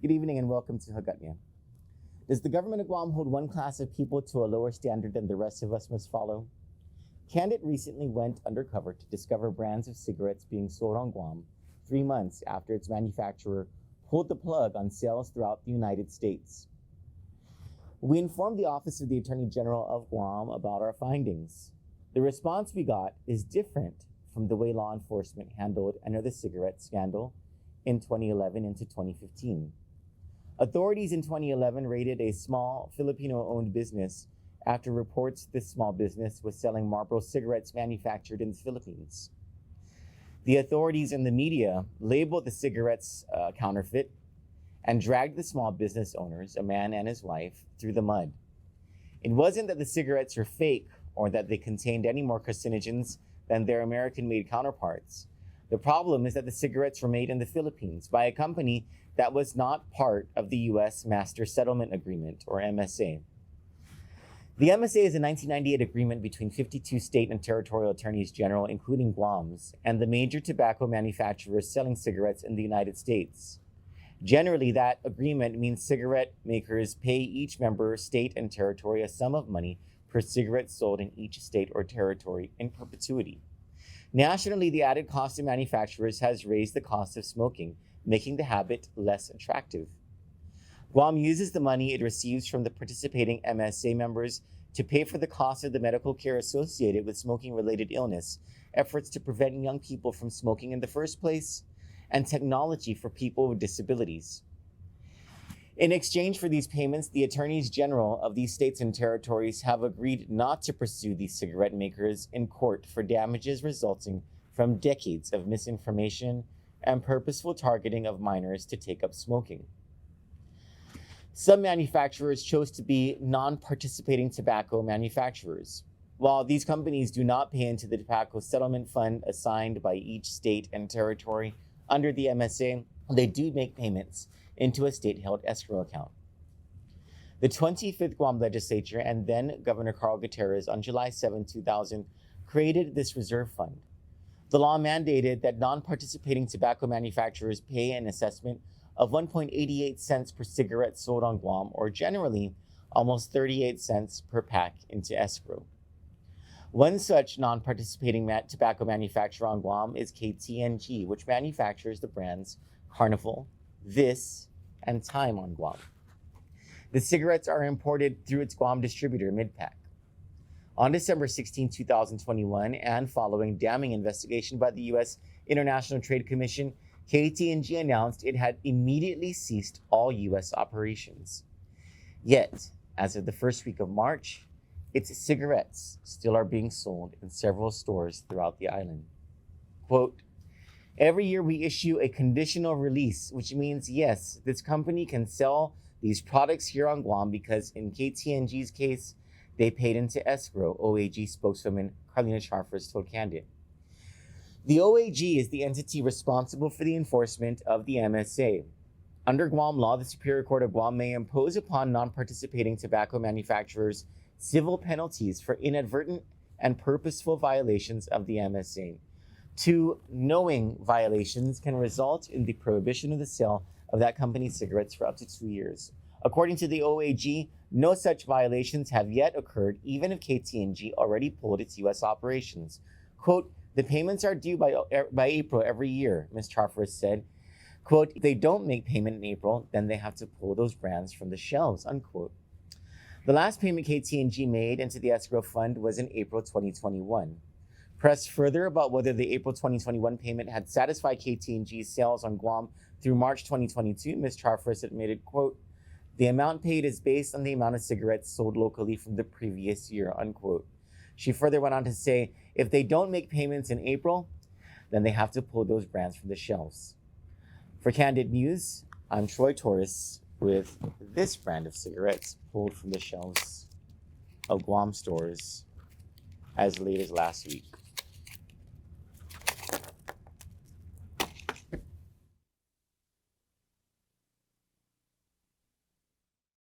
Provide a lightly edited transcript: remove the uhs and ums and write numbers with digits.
Good evening and welcome to Hagatnya. Does the government of Guam hold one class of people to a lower standard than the rest of us must follow? Kandit recently went undercover to discover brands of cigarettes being sold on Guam 3 months after its manufacturer pulled the plug on sales throughout the United States. We informed the Office of the Attorney General of Guam about our findings. The response we got is different from the way law enforcement handled another cigarette scandal in 2011 into 2015. Authorities in 2011 raided a small Filipino-owned business after reports this small business was selling Marlboro cigarettes manufactured in the Philippines. The authorities and the media labeled the cigarettes counterfeit and dragged the small business owners, a man and his wife, through the mud. It wasn't that the cigarettes were fake or that they contained any more carcinogens than their American-made counterparts. The problem is that the cigarettes were made in the Philippines by a company that was not part of the U.S. Master Settlement Agreement, or MSA. The MSA is a 1998 agreement between 52 state and territorial attorneys general, including Guam's, and the major tobacco manufacturers selling cigarettes in the United States. Generally, that agreement means cigarette makers pay each member state and territory a sum of money per cigarette sold in each state or territory in perpetuity. Nationally, the added cost of manufacturers has raised the cost of smoking, making the habit less attractive. Guam uses the money it receives from the participating MSA members to pay for the cost of the medical care associated with smoking-related illness, efforts to prevent young people from smoking in the first place, and technology for people with disabilities. In exchange for these payments, the attorneys general of these states and territories have agreed not to pursue these cigarette makers in court for damages resulting from decades of misinformation and purposeful targeting of minors to take up smoking. Some manufacturers chose to be non-participating tobacco manufacturers. While these companies do not pay into the tobacco settlement fund assigned by each state and territory under the MSA, they do make payments into a state-held escrow account. The 25th Guam legislature and then Governor Carl Gutierrez on July 7, 2000 created this reserve fund. The law mandated that non-participating tobacco manufacturers pay an assessment of 1.88 cents per cigarette sold on Guam, or generally almost 38 cents per pack, into escrow. One such non-participating tobacco manufacturer on Guam is KTNG, which manufactures the brands Carnival, This, and Time on Guam. The cigarettes are imported through its Guam distributor, Midpack. On December 16, 2021, and following damning investigation by the U.S. International Trade Commission, KTNG announced it had immediately ceased all U.S. operations. Yet, as of the first week of March, its cigarettes still are being sold in several stores throughout the island. Quote, "Every year we issue a conditional release, which means, yes, this company can sell these products here on Guam because in KTNG's case, they paid into escrow," OAG spokeswoman Carlina Charfers told Kandit. The OAG is the entity responsible for the enforcement of the MSA. Under Guam law, the Superior Court of Guam may impose upon non-participating tobacco manufacturers civil penalties for inadvertent and purposeful violations of the MSA. 2 knowing violations can result in the prohibition of the sale of that company's cigarettes for up to 2 years. According to the OAG, no such violations have yet occurred, even if KTNG already pulled its U.S. operations. Quote, "The payments are due by April every year," Ms. Charfers said. Quote, "If they don't make payment in April, then they have to pull those brands from the shelves," unquote. The last payment KTNG made into the escrow fund was in April 2021. Pressed further about whether the April 2021 payment had satisfied KTNG's sales on Guam through March 2022, Ms. Charfers admitted, quote, "The amount paid is based on the amount of cigarettes sold locally from the previous year," unquote. She further went on to say, if they don't make payments in April, then they have to pull those brands from the shelves. For Kandit News, I'm Troy Torres with this brand of cigarettes pulled from the shelves of Guam stores as late as last week.